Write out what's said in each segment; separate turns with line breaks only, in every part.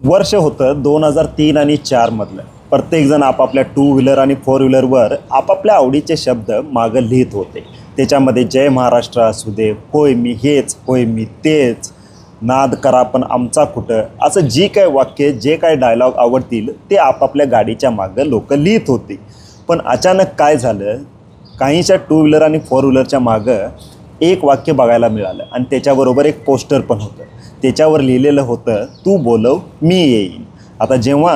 वर्ष होतं 2003 आणि 4 मधलं. प्रत्येकजण आपापल्या टू व्हीलर आणि फोर व्हीलरवर आपापल्या आवडीचे शब्द मागं लिहित होते. त्याच्यामध्ये जय महाराष्ट्र असू दे, होय मी हेच, होय मी तेच, नाद करा पण आमचा कुठं, असं जी काय वाक्य, जे काय डायलॉग आवडतील ते आपापल्या गाडीच्या मागं लोक लिहित होते. पण अचानक काय झालं, काहींच्या टू व्हीलर आणि फोर व्हीलरच्या मागं एक वाक्य बघायला मिळालं आणि त्याच्याबरोबर एक पोस्टर पण होतं. त्याच्यावर लिहिलेलं होतं, तू बोलव मी येईन. आता जेव्हा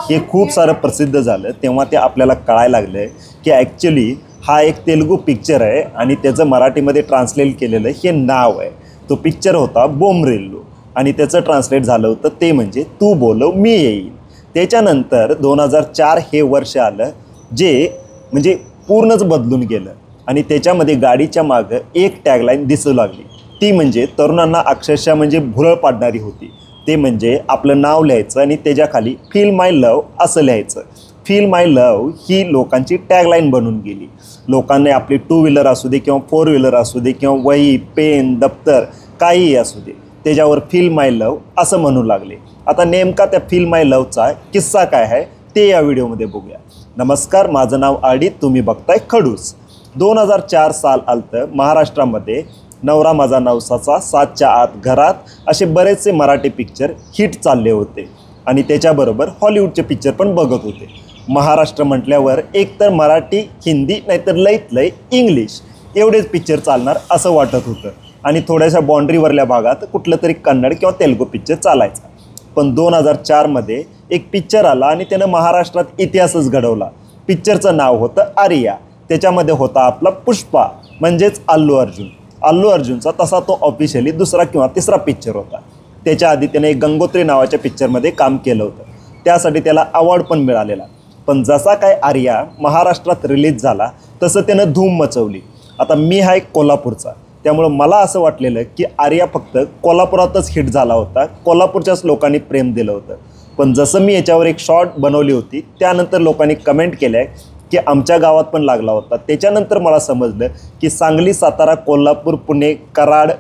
हे खूप सारं प्रसिद्ध झालं तेव्हा ते आपल्याला कळायला लागलं की ॲक्च्युली हा एक तेलुगू पिक्चर आहे आणि त्याचं मराठीमध्ये ट्रान्सलेट केलेलं हे नाव आहे. तो पिक्चर होता बोमरिल्लू आणि त्याचं ट्रान्सलेट झालं होतं ते म्हणजे तू बोलव मी येईन. त्याच्यानंतर 2004 हे वर्ष आलं जे म्हणजे पूर्णच बदलून गेलं आणि त्याच्यामध्ये गाडीच्या मागं एक टॅगलाईन दिसू लागली. ती म्हणजे तरुणांना अक्षरशः म्हणजे भुरळ पाडणारी होती. ते म्हणजे आपलं नाव लिहायचं आणि त्याच्याखाली फील माय लव असं लिहायचं. फील माय लव ही लोकांची टॅगलाईन बनून गेली. लोकांनी आपली टू व्हीलर असू दे किंवा फोर व्हीलर असू दे किंवा वही पेन दप्तर काहीही असू दे त्याच्यावर फील माय लव असं म्हणू लागले. आता नेमका त्या फील माय लवचा किस्सा काय आहे ते या व्हिडिओमध्ये बघूया. नमस्कार, माझं नाव आडित, तुम्ही बघताय खडूस. 2004 साल आलतं. महाराष्ट्रामध्ये नवरा माझा नवसाचा, 7च्या आत घरात असे बरेचसे मराठी पिक्चर हिट चालले होते आणि त्याच्याबरोबर हॉलिवूडचे पिक्चर पण बघत होते. महाराष्ट्र म्हटल्यावर एकतर मराठी, हिंदी, नाहीतर लईत लई इंग्लिश एवढेच पिक्चर चालणार असं वाटत होतं आणि थोड्याशा बाँड्रीवरल्या भागात कुठलं तरी कन्नड किंवा तेलुगू पिक्चर चालायचा. पण 2004मध्ये एक पिक्चर आला आणि त्यानं महाराष्ट्रात इतिहासच घडवला. पिक्चरचं नाव होतं आर्या. त्याच्यामध्ये होता आपला पुष्पा म्हणजेच अल्लू अर्जुन. अल्लू अर्जुनचा तसा तो ऑफिशियली दुसरा किंवा तिसरा पिक्चर होता. त्याच्या आधी त्याने एक गंगोत्री नावाच्या पिक्चरमध्ये काम केलं होतं. त्यासाठी त्याला अवॉर्ड पण मिळालेला. पण जसा काय आर्या महाराष्ट्रात रिलीज झाला तसं त्यानं धूम मचवली. आता मी हा एक कोल्हापूरचा, त्यामुळं मला असं वाटलेलं की आर्या फक्त कोल्हापुरातच हिट झाला होता, कोल्हापूरच्याच लोकांनी प्रेम दिलं होतं. पण जसं मी याच्यावर एक शॉर्ट बनवली होती त्यानंतर लोकांनी कमेंट केल्या की आमच्या गावात पण लागला होता. त्याच्यानंतर मला समजलं की सांगली, सातारा, कोल्हापूर, पुणे, कराड,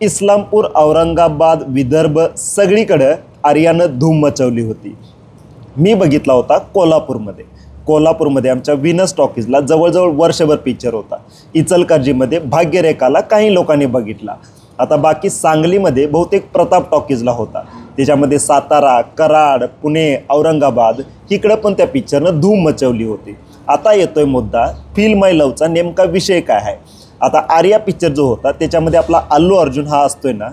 इस्लामपूर, औरंगाबाद, विदर्भ सगळीकडं आर्यानं धूम मचवली होती. मी बघितला होता कोल्हापूरमध्ये आमच्या विनस टॉकीजला जवळजवळ वर्षभर पिक्चर होता. इचलकरंजीमध्ये भाग्यरेखाला काही लोकांनी बघितला. आता बाकी सांगलीमध्ये बहुतेक प्रताप टॉकीजला होता. त्याच्यामध्ये सातारा, कराड, पुणे, औरंगाबाद इकडं पण त्या पिक्चरनं धूम मचवली होती. आता येतोय मुद्दा, फील माय लवचा नेमका विषय काय आहे. आता आर्या पिक्चर जो होता त्याच्यामध्ये आपला अल्लू अर्जुन हा असतोय ना,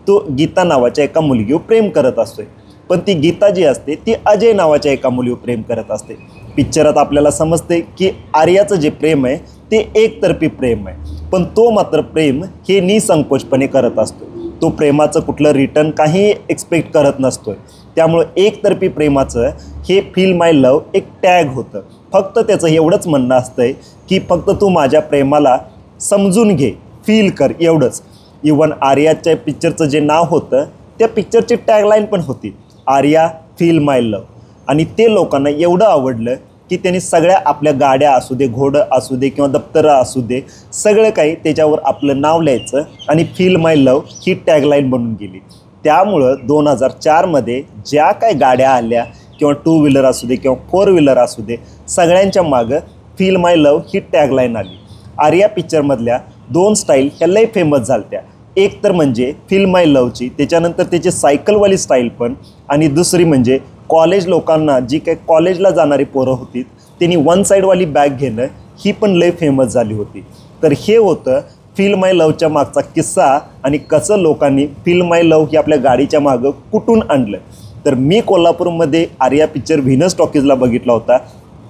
तो गीता नावाच्या एका मुलगीवर प्रेम करत असतोय. पण ती गीता जी असते ती अजय नावाच्या एका मुलीवर प्रेम करत असते. पिक्चरात आपल्याला समजते की आर्याचं जे प्रेम आहे ते एकतर्फी प्रेम आहे. पण तो मात्र प्रेम हे निसंकोचपणे करत असतो. तो प्रेमाचं कुठलं रिटर्न काही एक्सपेक्ट करत नसतोय. त्यामुळं एकतर्फी प्रेमाचं हे फील माय लव एक टॅग होतं. फक्त त्याचं एवढंच म्हणणं असतंय की फक्त तू माझ्या प्रेमाला समजून घे, फील कर, एवढंच. इवन आर्याच्या पिक्चरचं जे नाव होतं त्या पिक्चरची टॅगलाईन पण होती, आर्या फील माय लव. आणि ते लोकांना एवढं आवडलं की त्यांनी सगळ्या आपल्या गाड्या असू दे, घोडं असू दे किंवा दप्तरं असू दे, सगळं काही त्याच्यावर आपलं नाव लिहायचं आणि फील माय लव ही टॅगलाईन बनून गेली. त्यामुळं 2004मध्ये ज्या काय गाड्या आल्या किंवा टू व्हीलर असू दे किंवा फोर व्हीलर असू दे, सगळ्यांच्या मागं फील माय लव ही टॅगलाईन आली. आर्या पिक्चरमधल्या 2 स्टाईल ह्या लई फेमस झाल्या. एक तर म्हणजे फील माय लवची, त्याच्यानंतर त्याची सायकलवाली स्टाईल पण, आणि दुसरी म्हणजे कॉलेज लोकांना, जी काही कॉलेजला जाणारी पोरं होती त्यांनी वन साईडवाली बॅग घेणं, ही पण लई फेमस झाली होती. तर हे होतं फील माय लवच्या मागचा किस्सा आणि कसं लोकांनी फील माय लव ही आपल्या गाडीच्या मागं कुठून आणलं. तर मी कोल्हापूरमध्ये आर्या पिक्चर व्हिनस टॉकीजला बघितला होता.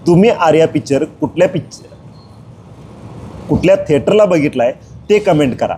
तुम्ही आर्या पिक्चर कुठल्या थिएटरला बघितला आहे ते कमेंट करा.